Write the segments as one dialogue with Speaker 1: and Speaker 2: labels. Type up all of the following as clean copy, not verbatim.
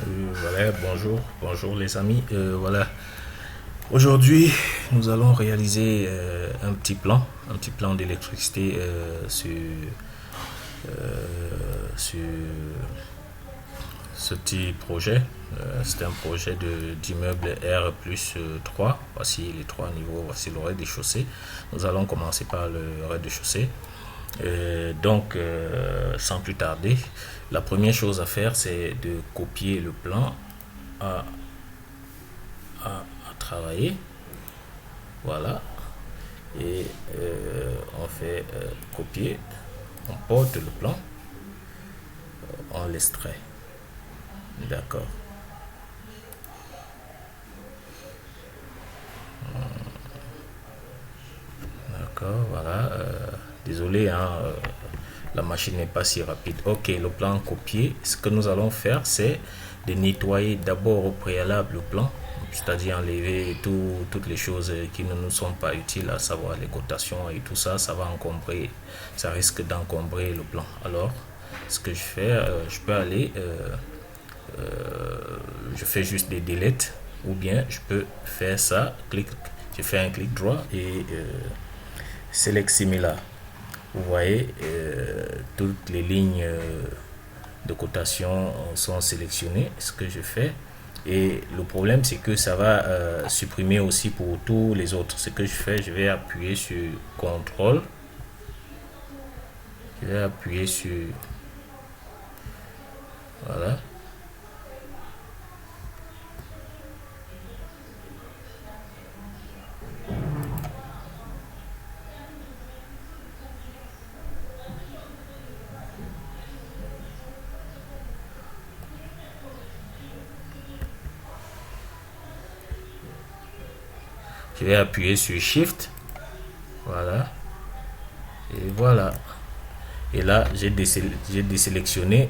Speaker 1: Voilà, bonjour les amis. Voilà, aujourd'hui nous allons réaliser un petit plan d'électricité sur ce petit projet. C'est un projet d'immeuble R plus 3. Voici les trois niveaux, voici le rez-de-chaussée. Nous allons commencer par le rez-de-chaussée. Sans plus tarder, la première chose à faire, c'est de copier le plan à, à travailler. Voilà. Et on fait copier, on porte le plan, on l'extrait. D'accord. D'accord, voilà. Désolé, hein, la machine n'est pas si rapide. Ok, le plan copié. Ce que nous allons faire, c'est de nettoyer d'abord au préalable le plan, c'est-à-dire enlever toutes les choses qui ne nous sont pas utiles, à savoir les cotations et tout ça. Ça va encombrer, ça risque d'encombrer le plan. Alors, ce que je fais, je peux aller, je fais juste des deletes, ou bien je peux faire ça, je fais un clic droit et select similar. Vous voyez, toutes les lignes de cotation sont sélectionnées, ce que je fais. Et le problème, c'est que ça va supprimer aussi pour tous les autres. Ce que je fais, je vais appuyer sur CTRL. Je vais appuyer sur... Voilà. Je vais appuyer sur Shift. Voilà. Et voilà. Et là, j'ai désélectionné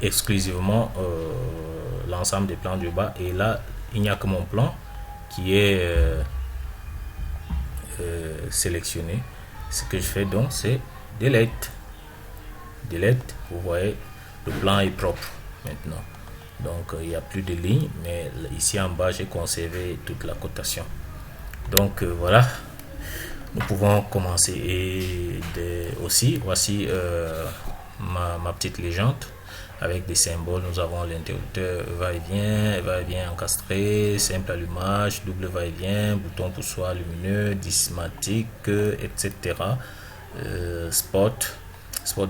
Speaker 1: exclusivement l'ensemble des plans du bas. Et là, il n'y a que mon plan qui est sélectionné. Ce que je fais donc, c'est Delete. Delete, vous voyez, le plan est propre maintenant. Donc, il n'y a plus de lignes, mais ici en bas, j'ai conservé toute la cotation. Donc, voilà, nous pouvons commencer. Et aussi, voici ma petite légende avec des symboles. Nous avons l'interrupteur va-et-vient encastré, simple allumage, double va-et-vient, bouton poussoir lumineux, dismatique, etc. Spot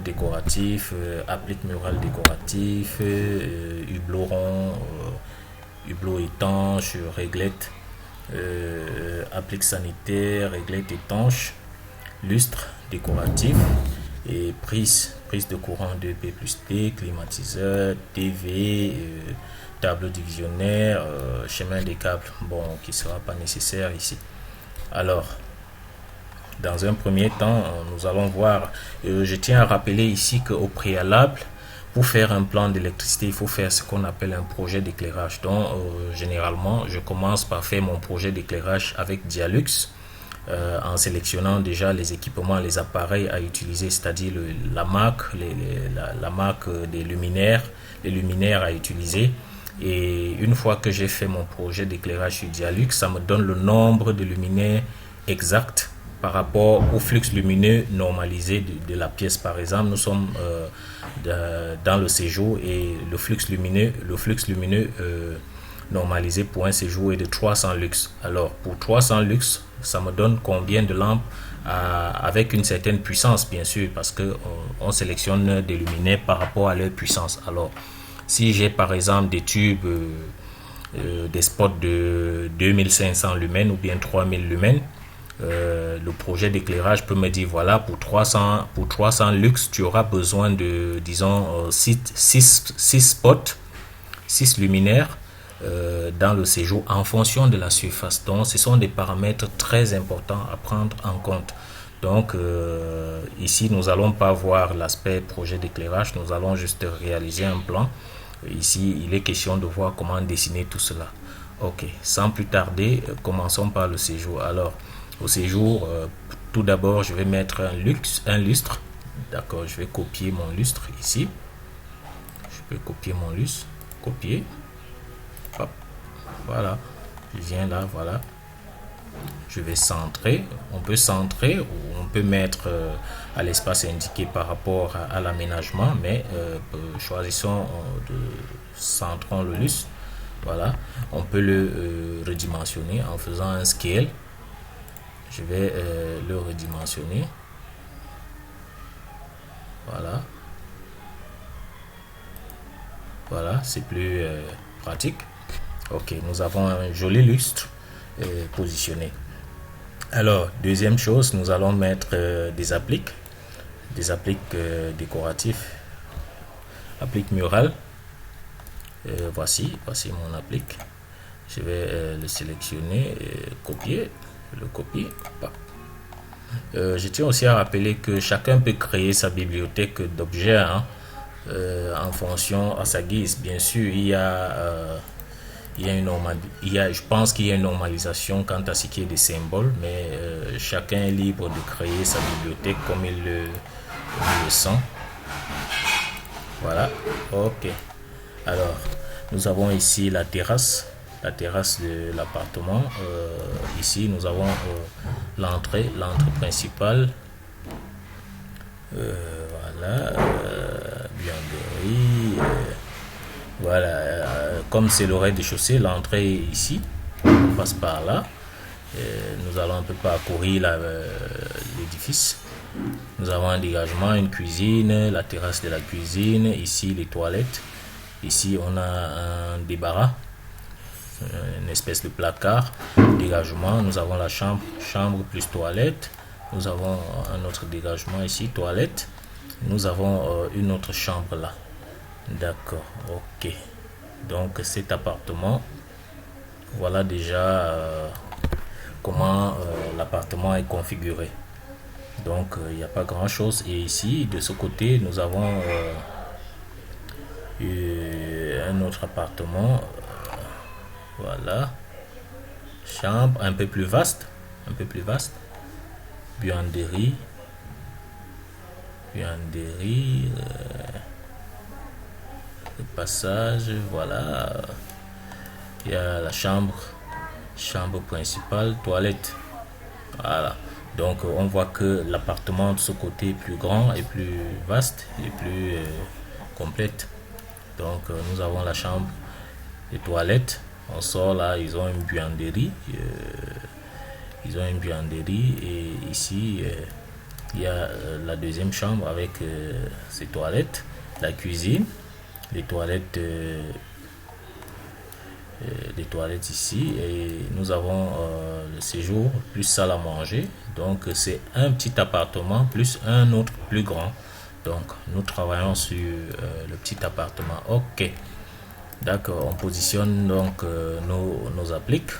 Speaker 1: décoratif, applique mural décoratif, hublot rond, hublot étanche, réglette, applique sanitaire, réglette étanche, lustre décoratif et prise de courant 2P plus T, climatiseur, TV, tableau divisionnaire, chemin des câbles, bon, qui ne sera pas nécessaire ici. Alors, dans un premier temps, nous allons voir, je tiens à rappeler ici qu'au préalable, pour faire un plan d'électricité, il faut faire ce qu'on appelle un projet d'éclairage. Donc, généralement, je commence par faire mon projet d'éclairage avec Dialux, en sélectionnant déjà les équipements, les appareils à utiliser, c'est-à-dire la marque, la marque des luminaires, les luminaires à utiliser. Et une fois que j'ai fait mon projet d'éclairage sur Dialux, ça me donne le nombre de luminaires exact par rapport au flux lumineux normalisé de la pièce. Par exemple, nous sommes dans le séjour et le flux lumineux normalisé pour un séjour est de 300 lux. Alors, pour 300 lux, ça me donne combien de lampes avec une certaine puissance, bien sûr, parce que on sélectionne des luminaires par rapport à leur puissance. Alors, si j'ai par exemple des tubes, des spots de 2500 lumens ou bien 3000 lumens, le projet d'éclairage peut me dire voilà, pour 300 lux, tu auras besoin de, disons, 6 spots, 6 luminaires dans le séjour en fonction de la surface. Donc, ce sont des paramètres très importants à prendre en compte. Donc, ici, nous n'allons pas voir l'aspect projet d'éclairage, nous allons juste réaliser un plan. Ici, il est question de voir comment dessiner tout cela. Ok, sans plus tarder, commençons par le séjour. Alors, au séjour, tout d'abord, je vais mettre un lustre. D'accord, je vais copier mon lustre ici. Je peux copier mon lustre. Copier. Voilà, je viens là, voilà. Je vais centrer. On peut centrer ou on peut mettre à l'espace indiqué par rapport à l'aménagement, mais choisissons de centrons le lustre. Voilà, on peut le redimensionner en faisant un scale. Je vais le redimensionner. Voilà. Voilà, c'est plus pratique. Ok, nous avons un joli lustre positionné. Alors, deuxième chose, nous allons mettre des appliques décoratifs, applique murale. Voici mon applique. Je vais le sélectionner, copier, le copier. Je tiens aussi à rappeler que chacun peut créer sa bibliothèque d'objets, hein, en fonction à sa guise. Bien sûr, je pense qu'il y a une normalisation quant à ce qui est des symboles, mais chacun est libre de créer sa bibliothèque comme il le sent. Voilà, ok. Alors, nous avons ici la terrasse de l'appartement. Ici, nous avons l'entrée principale. Voilà, buanderie. Voilà, comme c'est le rez-de-chaussée, l'entrée est ici. On passe par là. Nous allons un peu parcourir l'édifice. Nous avons un dégagement, une cuisine, la terrasse de la cuisine, ici les toilettes. Ici on a un débarras, une espèce de placard, dégagement. Nous avons la chambre plus toilette. Nous avons un autre dégagement ici, toilette. Nous avons une autre chambre là. D'accord, ok. Donc cet appartement, voilà déjà comment l'appartement est configuré. Donc il n'y a pas grand chose. Et ici de ce côté nous avons un autre appartement. Voilà, chambre un peu plus vaste, buanderie, le passage. Voilà, il y a la chambre principale, toilette. Voilà, donc on voit que l'appartement de ce côté est plus grand et plus vaste et plus complète. Donc nous avons la chambre, les toilettes. On sort là, ils ont une buanderie. Et ici il y a la deuxième chambre avec ses toilettes, la cuisine, les toilettes ici, et nous avons le séjour plus salle à manger. Donc c'est un petit appartement plus un autre plus grand. Donc nous travaillons sur le petit appartement. Ok, d'accord, on positionne donc nos appliques.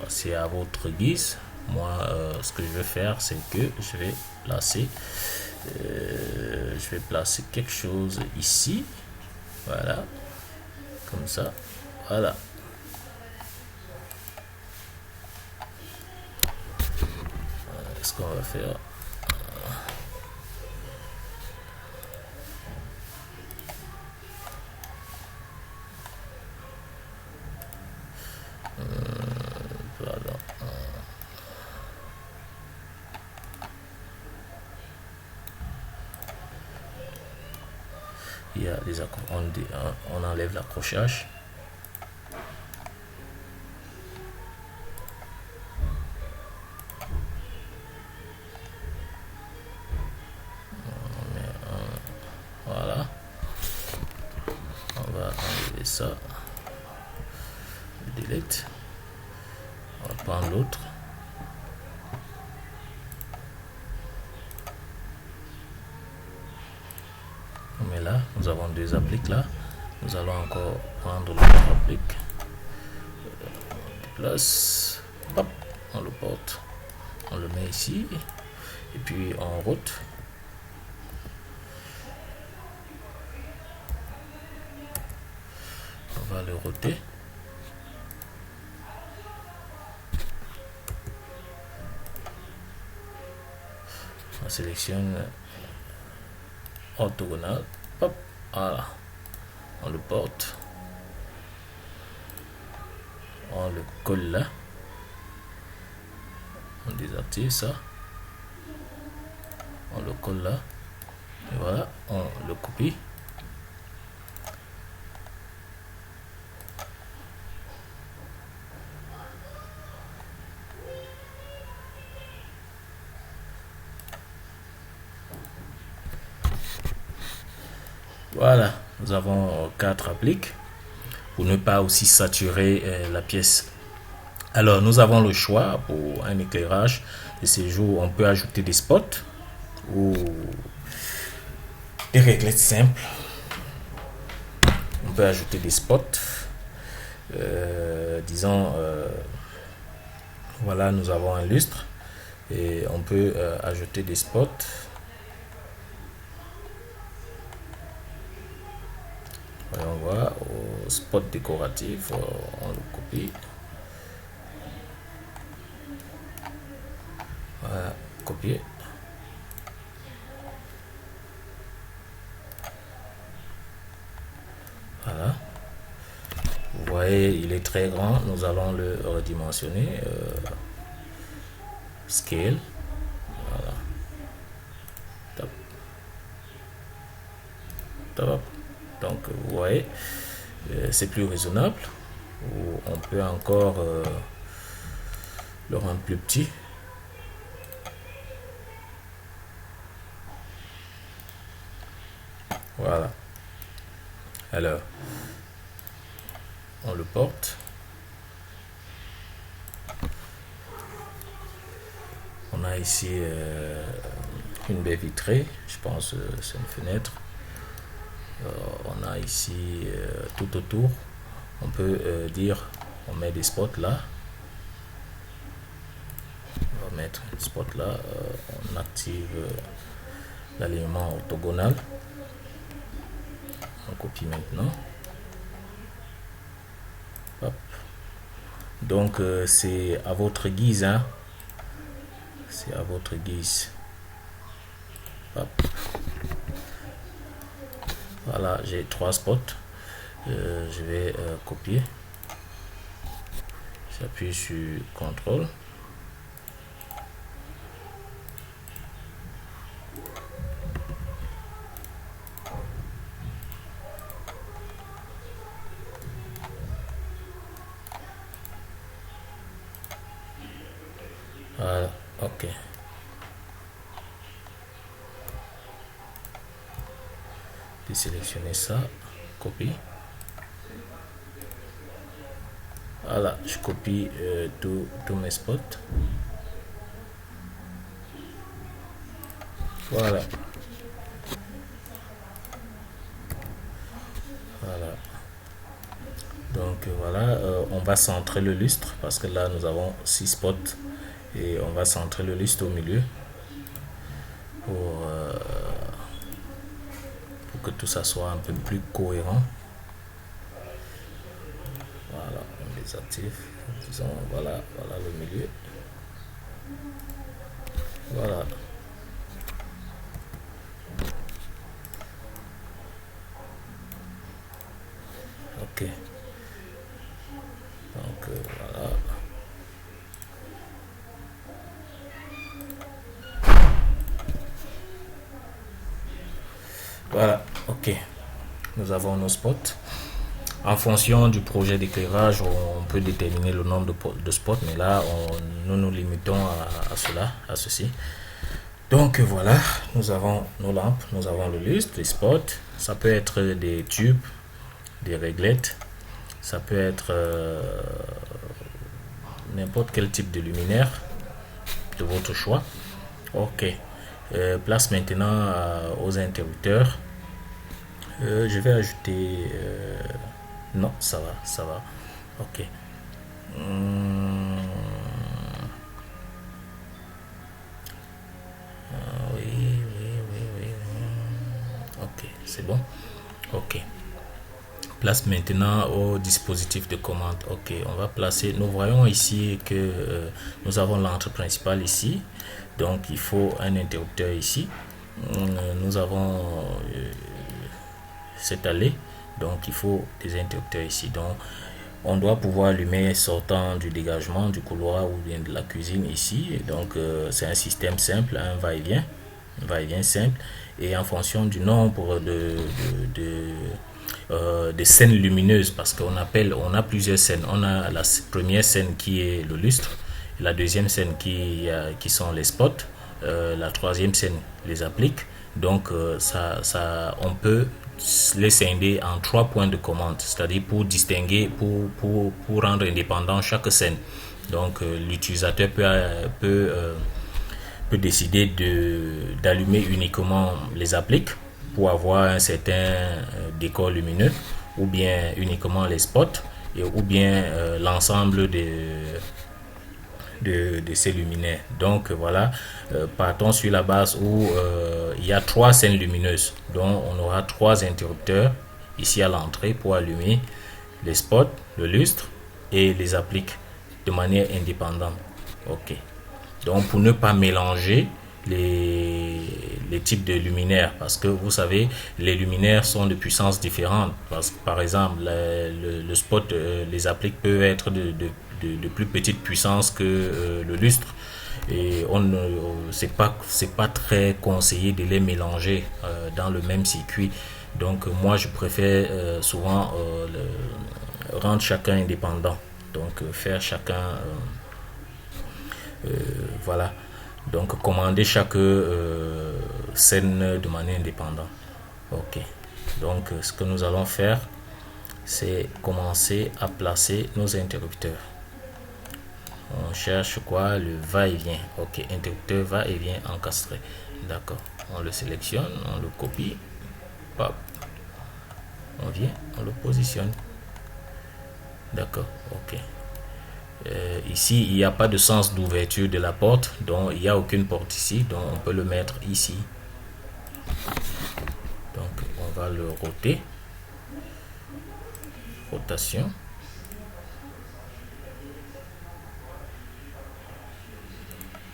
Speaker 1: C'est à votre guise. Moi ce que je vais faire, c'est que je vais placer quelque chose ici. Voilà, comme ça. Voilà. Ce qu'on va faire, voilà. Il y a des on enlève l'accrochage. Voilà, on va enlever ça, delete. On va prendre l'autre. Mais là, nous avons deux appliques là. Nous allons encore prendre l'autre applique. Place. Hop, on le porte. On le met ici. Et puis on route. On va le router. On sélectionne orthogonal. Hop, voilà. On le porte. On le colle là. On désactive ça. On le colle là. Et voilà, on le copie. Voilà, nous avons 4 appliques pour ne pas aussi saturer la pièce. Alors, nous avons le choix pour un éclairage de séjour. On peut ajouter des spots ou des réglettes simples. On peut ajouter des spots. Disons, voilà, nous avons un lustre et on peut ajouter des spots. Voyons voir, au spot décoratif, on le copie. Voilà, copier. Voilà. Vous voyez, il est très grand. Nous allons le redimensionner. Scale. Voilà. Top. Top. Donc, vous voyez, c'est plus raisonnable. Ou on peut encore le rendre plus petit. Voilà. Alors, on le porte. On a ici une baie vitrée. Je pense que c'est une fenêtre. On a ici tout autour. On peut dire, on met des spots là. On va mettre un spot là. On active l'alignement orthogonal. On copie maintenant. Hop. Donc c'est à votre guise, hein. C'est à votre guise. Hop. Voilà, j'ai 3 spots. Je vais copier. J'appuie sur CTRL. Voilà, ok. Sélectionner ça, copie. Voilà, je copie tous mes spots. Voilà. Voilà. Donc voilà, on va centrer le lustre parce que là nous avons 6 spots et on va centrer le lustre au milieu pour que tout ça soit un peu plus cohérent. Voilà, on désactive. Disons, voilà, voilà le milieu. Voilà. Ok. Donc voilà. Voilà, ok. Nous avons nos spots. En fonction du projet d'éclairage, on peut déterminer le nombre de spots, mais là, nous nous limitons à cela, à ceci. Donc voilà, nous avons nos lampes, nous avons le lustre, les spots. Ça peut être des tubes, des réglettes, ça peut être n'importe quel type de luminaire de votre choix. Ok, place maintenant aux interrupteurs. Je vais ajouter non, ça va, ça va. Ok. Oui, oui, oui, oui. Ok, c'est bon. Ok. Place maintenant au dispositif de commande. Ok, on va placer. Nous voyons ici que nous avons l'entrée principale ici. Donc, il faut un interrupteur ici. Nous avons cette allée. Donc, il faut des interrupteurs ici. Donc, On doit pouvoir allumer sortant du dégagement, du couloir ou bien de la cuisine ici. Et donc, c'est un système simple, un va-et-vient simple. Et en fonction du nombre de scènes lumineuses, parce on a plusieurs scènes. On a la première scène qui est le lustre, la deuxième scène qui sont les spots, la troisième scène les appliques. Donc, on peut les scinder en 3 points de commande, c'est-à-dire pour distinguer, pour rendre indépendant chaque scène. Donc, l'utilisateur peut décider d'allumer uniquement les appliques pour avoir un certain décor lumineux, ou bien uniquement les spots, ou bien l'ensemble de ces luminaires. Donc voilà, partons sur la base où il y a 3 scènes lumineuses. Donc on aura 3 interrupteurs ici à l'entrée pour allumer les spots, le lustre et les appliques de manière indépendante. Ok. Donc pour ne pas mélanger les types de luminaires, parce que vous savez, les luminaires sont de puissances différentes. Par exemple, le spot, les appliques peuvent être de plus petite puissance que le lustre. Et c'est pas très conseillé de les mélanger dans le même circuit. Donc moi je préfère souvent rendre chacun indépendant. Donc faire chacun voilà. Donc commander chaque scène de manière indépendante. Ok. Donc ce que nous allons faire, c'est commencer à placer nos interrupteurs. On cherche quoi? Le va-et-vient. Ok, interrupteur va-et-vient encastré. D'accord. On le sélectionne, on le copie. Hop. On vient, on le positionne. D'accord. Ok. Ici, il n'y a pas de sens d'ouverture de la porte, donc il n'y a aucune porte ici, donc on peut le mettre ici. Donc on va le roter. Rotation.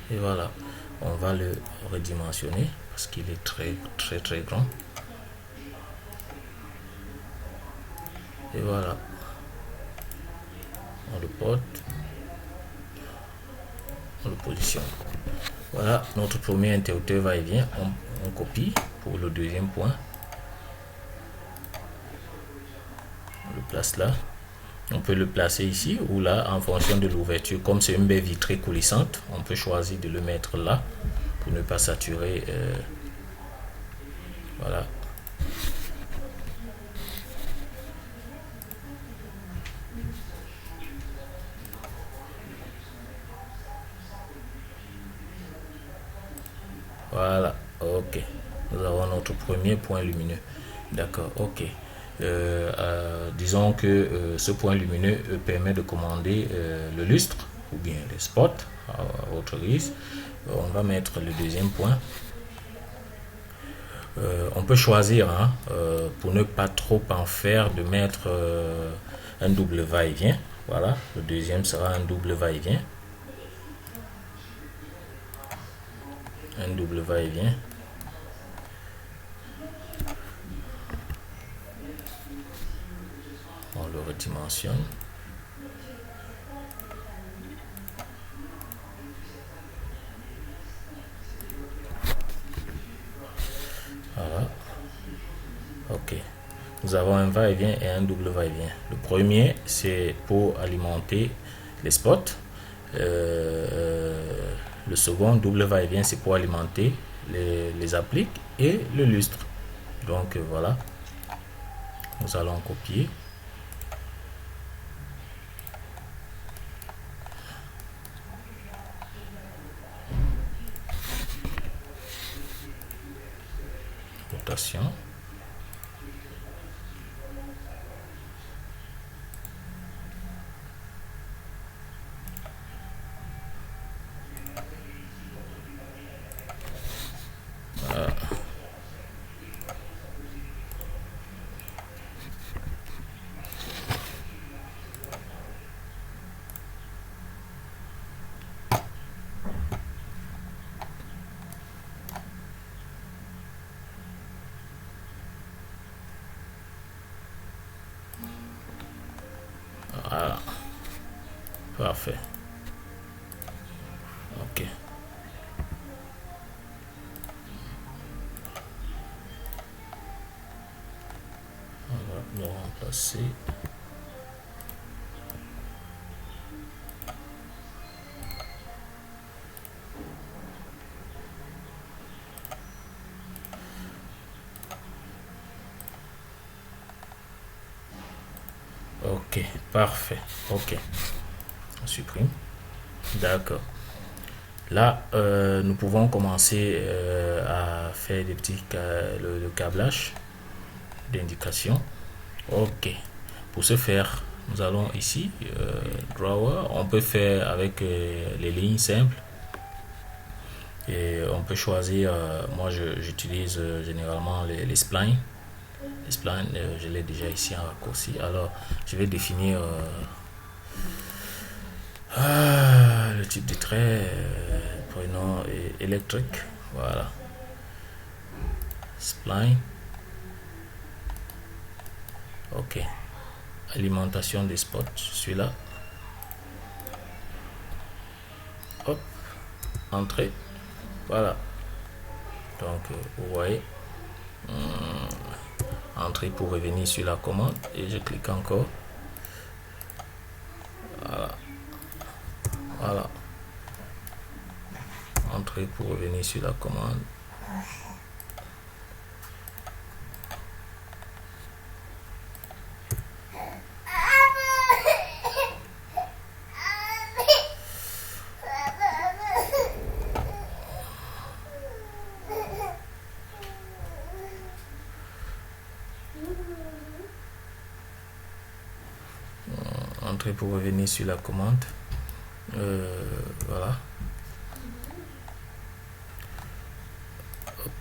Speaker 1: Et voilà, on va le redimensionner parce qu'il est très grand. Et voilà, on le porte, on le positionne. Voilà, notre premier interrupteur va-et-vient. On copie pour le deuxième point. On le place là. On peut le placer ici ou là en fonction de l'ouverture. Comme c'est une baie vitrée coulissante, on peut choisir de le mettre là pour ne pas saturer. Voilà. Voilà, ok. Nous avons notre premier point lumineux. D'accord, ok. Disons que ce point lumineux permet de commander le lustre ou bien les spots à votre guise. On va mettre le deuxième point. On peut choisir, hein, pour ne pas trop en faire, de mettre un double va-et-vient. Voilà, le deuxième sera un double va-et-vient. Un double va-et-vient. On le redimensionne. Voilà. Ok. Nous avons un va-et-vient et un double va-et-vient. Le premier, c'est pour alimenter les spots. Le second, double va-et-vient, c'est pour alimenter les appliques et le lustre. Donc voilà. Nous allons copier. Rotation. Parfait. Ok. On va le remplacer. Ok, parfait. Ok, on supprime. D'accord. Là, nous pouvons commencer à faire des petits le câblage d'indication. Ok. Pour ce faire, nous allons ici, drawer. On peut faire avec les lignes simples. Et on peut choisir, moi j'utilise généralement les splines. Les splines, je l'ai déjà ici en raccourci. Alors, je vais définir le type de trait, prenons électrique, voilà, spline, ok, alimentation des spots, celui-là, hop, entrée, voilà, donc vous voyez, entrée pour revenir sur la commande, et je clique encore, voilà, voilà, entrée pour revenir sur la commande. Entrée pour revenir sur la commande, voilà. Hop.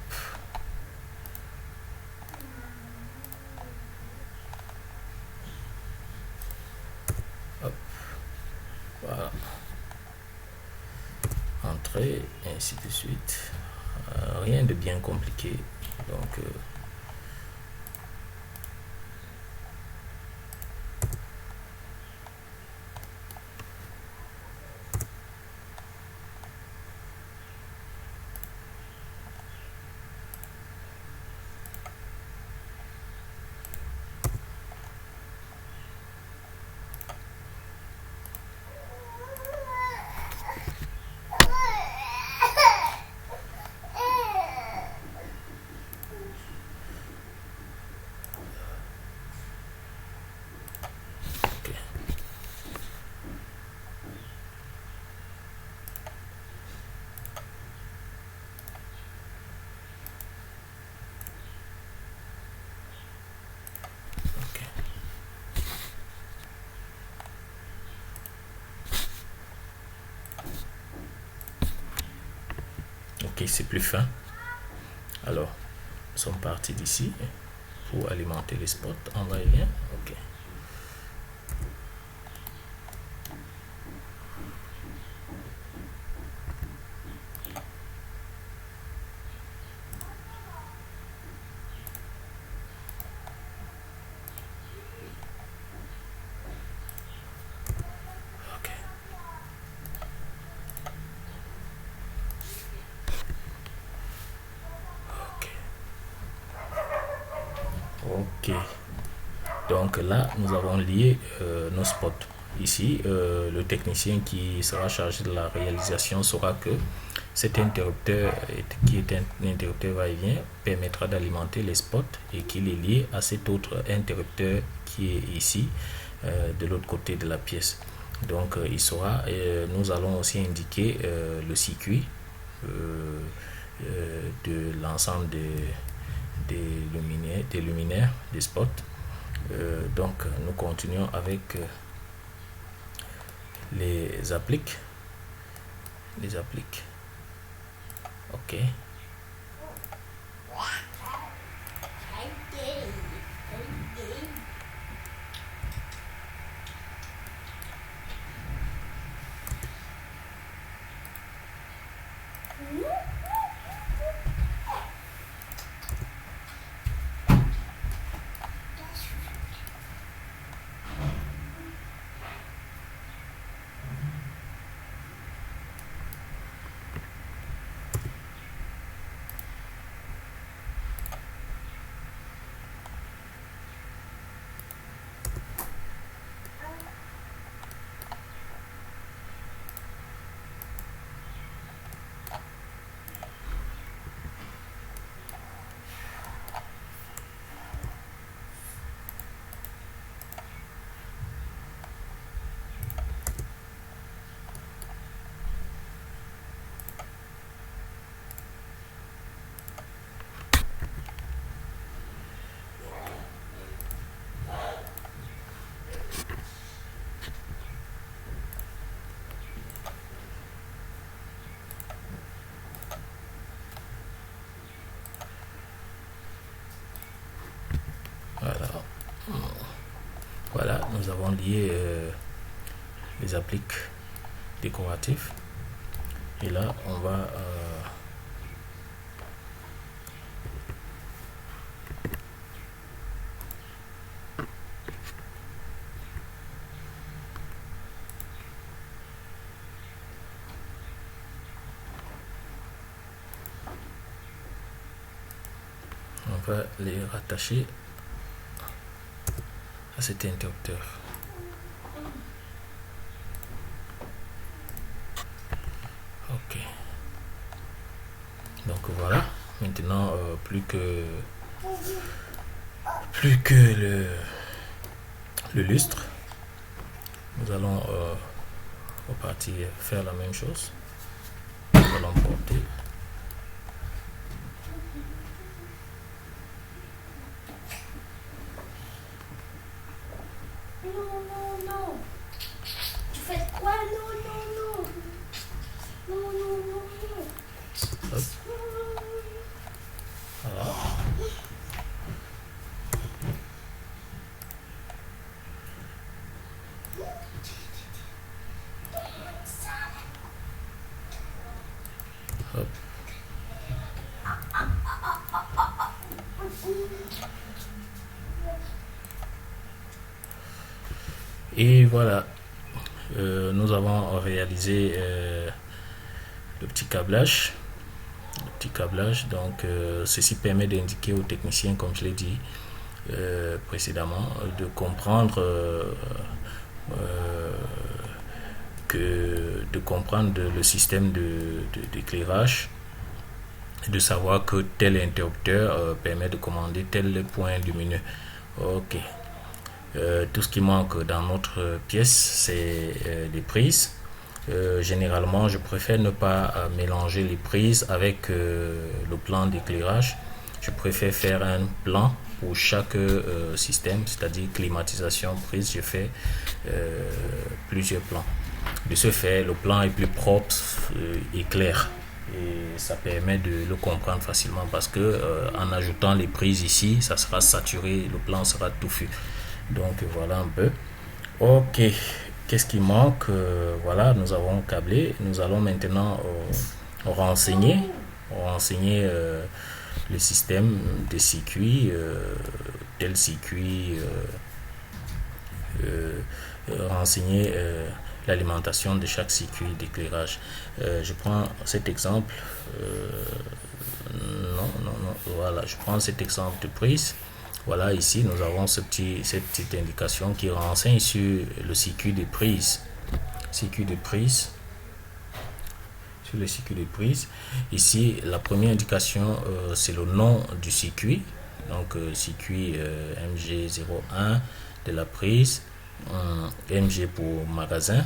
Speaker 1: Hop. Voilà, entrée et ainsi de suite, rien de bien compliqué, donc ok. Ok. Ok, c'est plus fin. Alors, nous sommes partis d'ici pour alimenter les spots. On va y bien. Ok. Ok. Ok. Donc là, nous avons lié nos spots. Ici, le technicien qui sera chargé de la réalisation saura que cet interrupteur, qui est un interrupteur va-et-vient, permettra d'alimenter les spots et qu'il est lié à cet autre interrupteur qui est ici, de l'autre côté de la pièce. Donc, il sera, nous allons aussi indiquer le circuit de l'ensemble des luminaires, des spots. Donc nous continuons avec les appliques. Ok. nous avons lié les appliques décoratifs. Et là, on va les rattacher à cet interrupteur. Ok. Donc voilà. Maintenant, plus que le lustre, nous allons repartir faire la même chose. Nous allons porter.
Speaker 2: Non. Tu fais quoi? Non.
Speaker 1: Hop. Voilà. Hop. Et voilà, nous avons réalisé le petit câblage. Donc ceci permet d'indiquer aux techniciens, comme je l'ai dit précédemment, de comprendre le système d'éclairage, de savoir que tel interrupteur permet de commander tel point lumineux. Ok. Tout ce qui manque dans notre pièce, c'est les prises. Généralement, je préfère ne pas mélanger les prises avec le plan d'éclairage. Je préfère faire un plan pour chaque système, c'est-à-dire climatisation, prise. Je fais plusieurs plans. De ce fait, le plan est plus propre et clair. Et ça permet de le comprendre facilement parce que en ajoutant les prises ici, ça sera saturé, le plan sera touffu. Donc voilà un peu. Ok, qu'est-ce qui manque? Voilà, nous avons câblé. Nous allons maintenant renseigner le système des circuits, tel circuit, renseigner l'alimentation de chaque circuit d'éclairage. Je prends cet exemple. Voilà, je prends cet exemple de prise. Voilà, ici nous avons cette petite indication qui renseigne sur le circuit de prise. Sur le circuit de prise. Ici, la première indication, c'est le nom du circuit. Donc, circuit MG01 de la prise. MG pour magasin.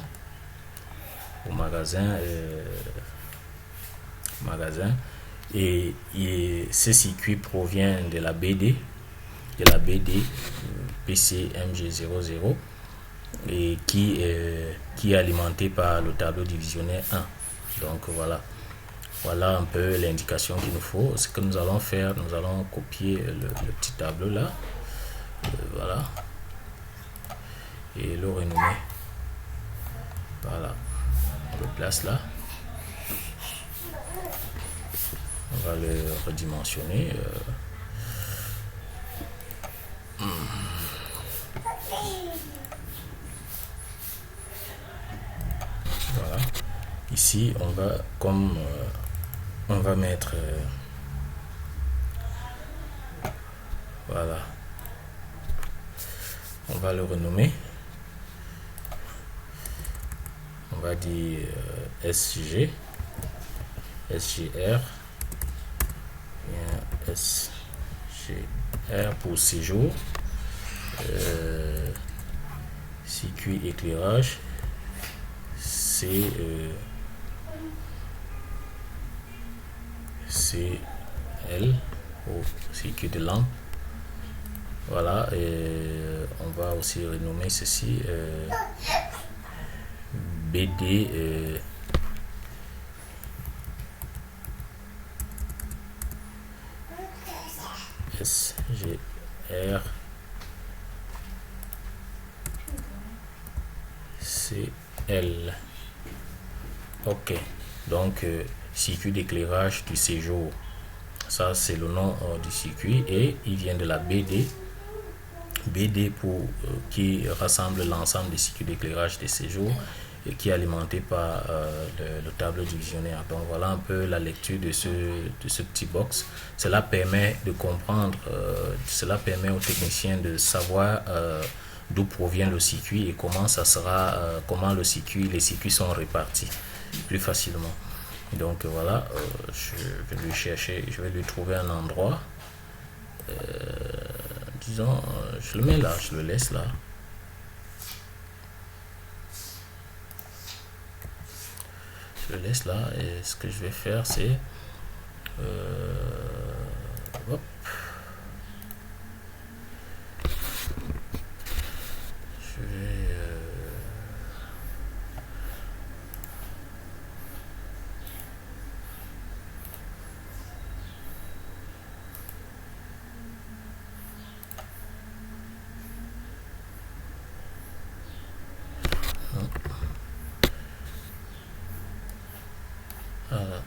Speaker 1: Et ce circuit provient de la BD. PC MG00 et qui est alimenté par le tableau divisionnaire 1. Donc voilà un peu l'indication qu'il nous faut. Ce que nous allons faire, nous allons copier le petit tableau là, voilà, et le renommer. Voilà, on le place là. On va le redimensionner. Voilà. Ici, on va mettre voilà. On va le renommer. On va dire SGR, SGR pour séjour, circuit éclairage, CL au circuit de lampe. Voilà, et on va aussi renommer ceci BD SGR CL. Ok, donc circuit d'éclairage du séjour. Ça, c'est le nom du circuit et il vient de la BD. BD pour qui rassemble l'ensemble des circuits d'éclairage des séjours et qui est alimenté par le tableau divisionnaire. Donc voilà un peu la lecture de ce petit box. Cela permet de comprendre, cela permet aux techniciens de savoir d'où provient le circuit et comment ça sera, comment les circuits sont répartis plus facilement. Donc voilà, je vais lui chercher, je vais lui trouver un endroit. Disons, je le mets là, je le laisse là. Je le laisse là et ce que je vais faire c'est hop. Je vais voilà.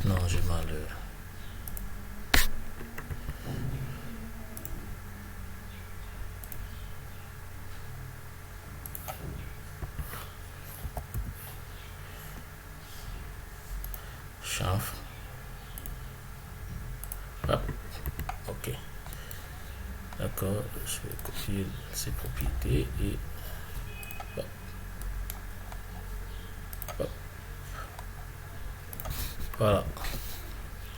Speaker 1: Non, j'ai mal. Chanfre. Hop. Ok. D'accord. Je vais copier ces propriétés et hop. Hop. Voilà.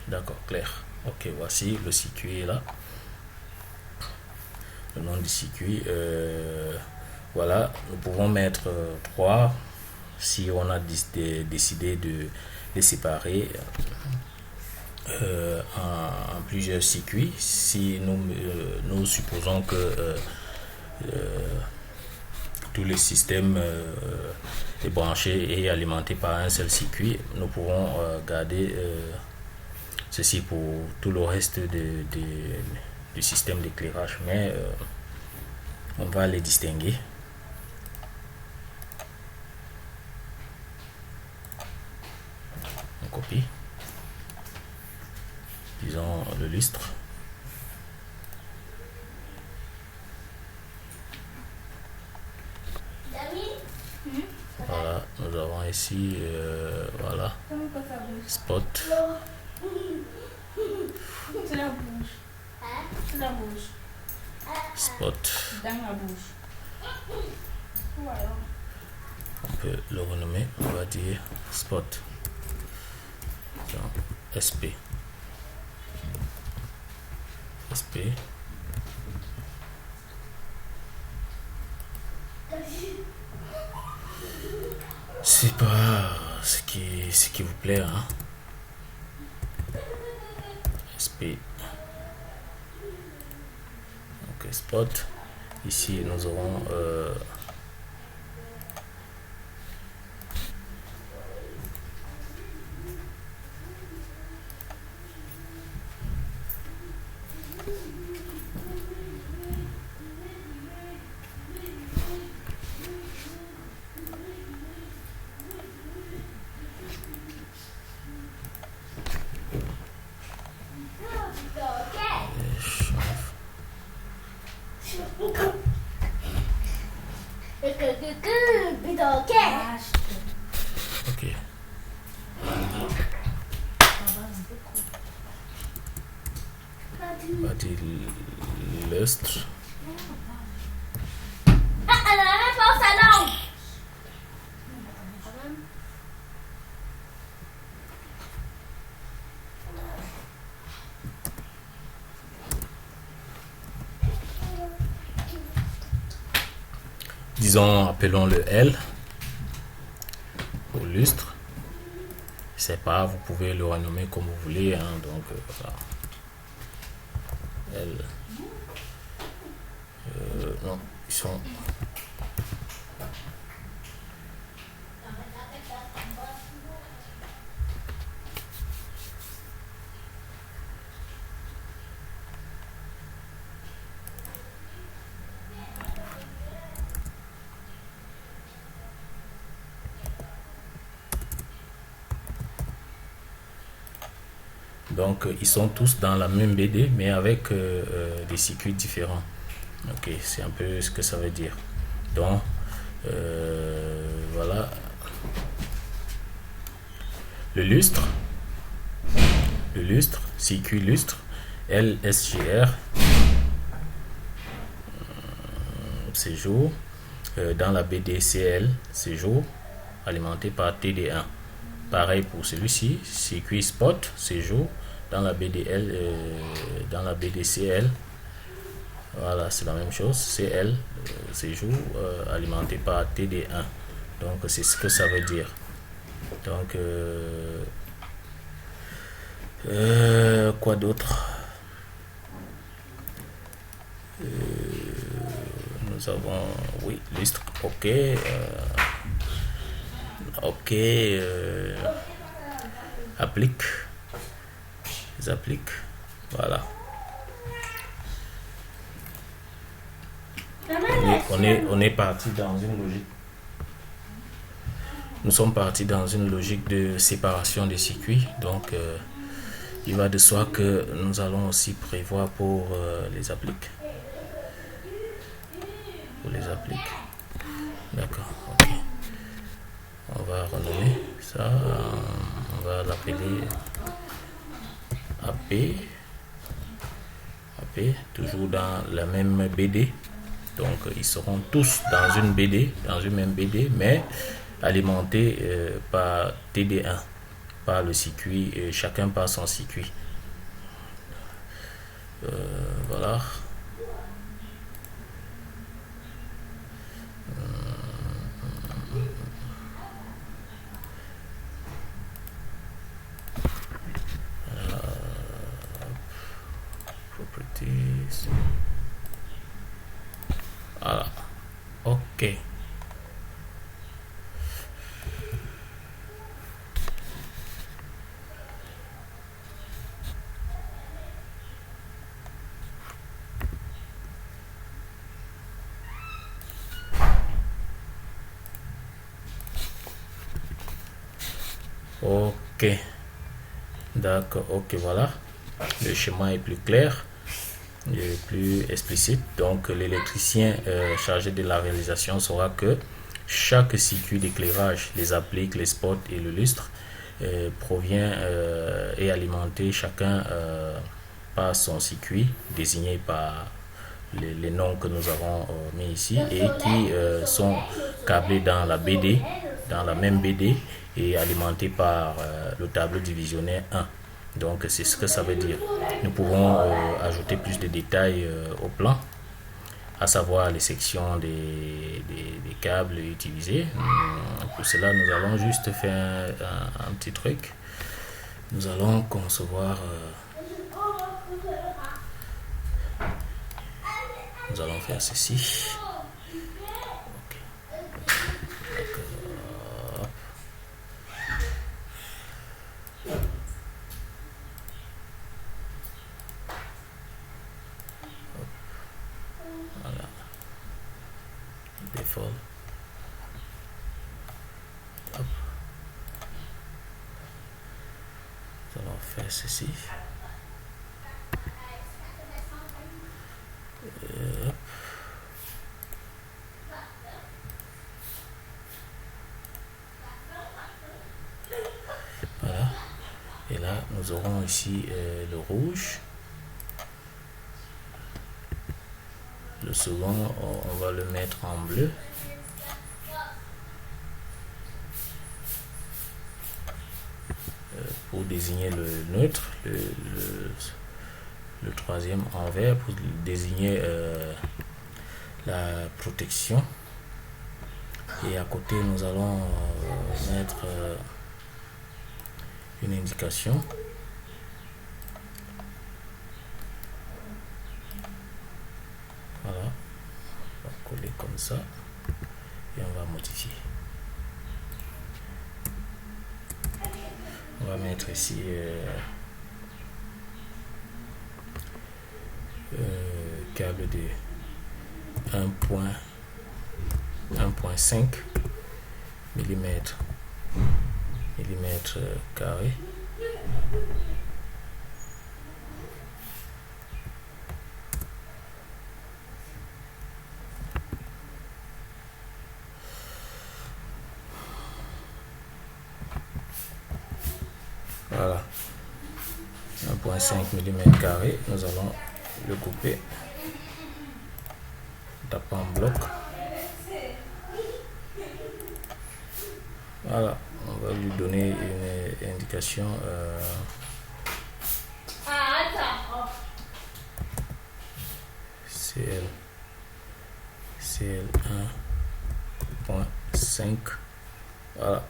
Speaker 1: D'accord, clair. Ok, voici le circuit là. Le nom du circuit. Voilà, nous pouvons mettre 3 si on a décidé de les séparer en plusieurs circuits. Si nous supposons que tout le système est branché et alimenté par un seul circuit, nous pouvons garder ceci pour tout le reste du système d'éclairage, mais on va les distinguer. On copie, disons le lustre. Voilà, nous avons ici voilà, spot.
Speaker 2: C'est la bouche. C'est la bouche.
Speaker 1: Spot.
Speaker 2: Dans la bouche. Voilà.
Speaker 1: On peut le renommer, on va dire spot. SP. SP. C'est pas ce qui vous plaît, hein. SP. Donc spot. Ici nous aurons ok. On va dire lustre. Disons, appelons-le L pour lustre. C'est pas, vous pouvez le renommer comme vous voulez, hein, donc voilà. L. Non, ils sont. Donc ils sont tous dans la même BD mais avec des circuits différents. Ok, c'est un peu ce que ça veut dire. Donc voilà. Le lustre, circuit lustre, LSGR, séjour, dans la BDCL, séjour, alimenté par TD1. Pareil pour celui-ci, circuit spot, séjour, dans la BDL, dans la BDCL. Voilà, c'est la même chose, CL, séjour, alimenté par TD1. Donc c'est ce que ça veut dire. Donc quoi d'autre? Nous avons, oui, lustre, ok, ok, applique, les appliques, voilà. On est parti dans une logique. Nous sommes partis dans une logique de séparation des circuits. Donc, il va de soi que nous allons aussi prévoir pour les appliques. Pour les appliques. D'accord, ok. On va renommer ça. On va l'appeler AP. AP, toujours dans la même BD. Donc, ils seront tous dans une BD, dans une même BD, mais alimentés par TD1, par le circuit, chacun par son circuit. Voilà. Properties. Voilà. Ok. Ok. D'accord. Ok, voilà. Le schéma est plus clair. Plus explicite. Donc l'électricien chargé de la réalisation saura que chaque circuit d'éclairage, les appliques, les spots et le lustre provient et alimenté chacun par son circuit désigné par les noms que nous avons mis ici et qui sont câblés dans la BD, dans la même BD et alimentés par le tableau divisionnaire 1. Donc c'est ce que ça veut dire. Nous pouvons ajouter plus de détails au plan, à savoir les sections des câbles utilisés. Pour cela, nous allons juste faire un petit truc. Nous allons concevoir... nous allons faire ceci. Default. Hop. Nous allons faire ceci. Hop. Voilà. Et là, nous aurons ici le rouge. Le second, on va le mettre en bleu. Pour désigner le neutre. Le troisième en vert pour désigner la protection. Et à côté, nous allons mettre une indication. Voilà, on va coller comme ça et on va modifier. On va mettre ici câble de 1.5 millimètres carré. Voilà. 1,5 mm². Nous allons le couper. Taper en bloc. Voilà. On va lui donner une indication. CL 1,5. Voilà.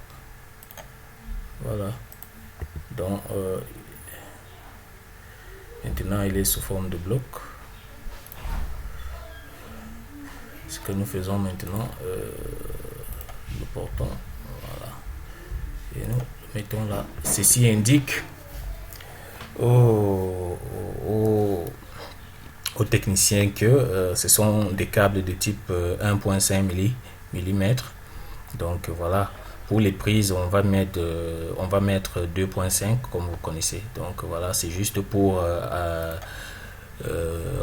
Speaker 1: Voilà. Donc maintenant il est sous forme de bloc. Ce que nous faisons maintenant, le portons, voilà, et nous le mettons là. Ceci indique aux techniciens que ce sont des câbles de type 1,5 mm. Donc voilà, pour les prises on va mettre 2,5 comme vous connaissez. Donc voilà, c'est juste pour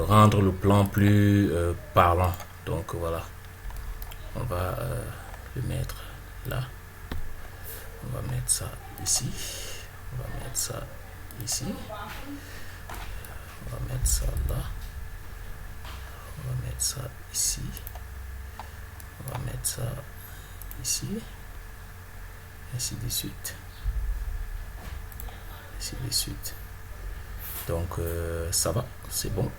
Speaker 1: rendre le plan plus parlant. Donc voilà, on va le mettre là, on va mettre ça ici, on va mettre ça ici, on va mettre ça là, on va mettre ça ici, on va mettre ça ici, ainsi de suite, ainsi de suite. Donc ça va, c'est bon.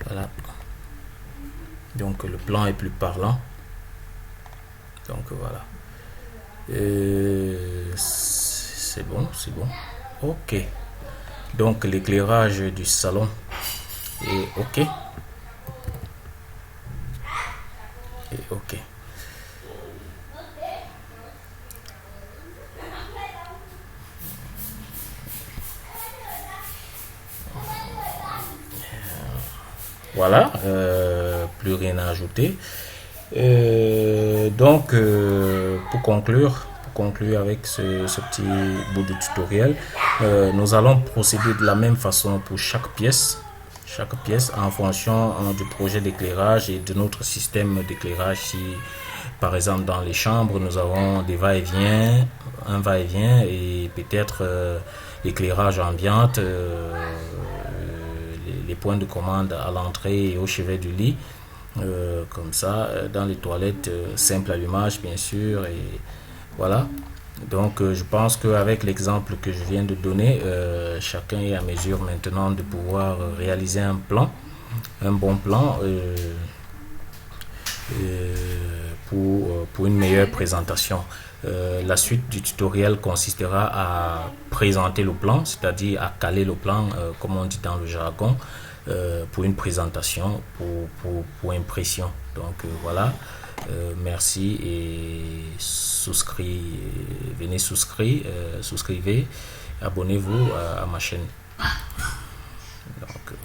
Speaker 1: Voilà. Donc le plan est plus parlant. Donc voilà. C'est bon, c'est bon. Ok. Donc l'éclairage du salon est ok. Et ok. Voilà, plus rien à ajouter. Donc, pour conclure avec ce petit bout de tutoriel, nous allons procéder de la même façon pour chaque pièce en fonction du projet d'éclairage et de notre système d'éclairage. Si par exemple dans les chambres nous avons des va-et-vient, un va-et-vient et peut-être l'éclairage ambiante, les points de commande à l'entrée et au chevet du lit, comme ça, dans les toilettes, simple allumage bien sûr, et voilà. Donc je pense qu'avec l'exemple que je viens de donner, chacun est à mesure maintenant de pouvoir réaliser un bon plan pour une meilleure présentation. La suite du tutoriel consistera à présenter le plan, c'est-à-dire à caler le plan, comme on dit dans le jargon, pour une présentation, pour impression. Donc voilà, merci et souscrivez, abonnez-vous à ma chaîne.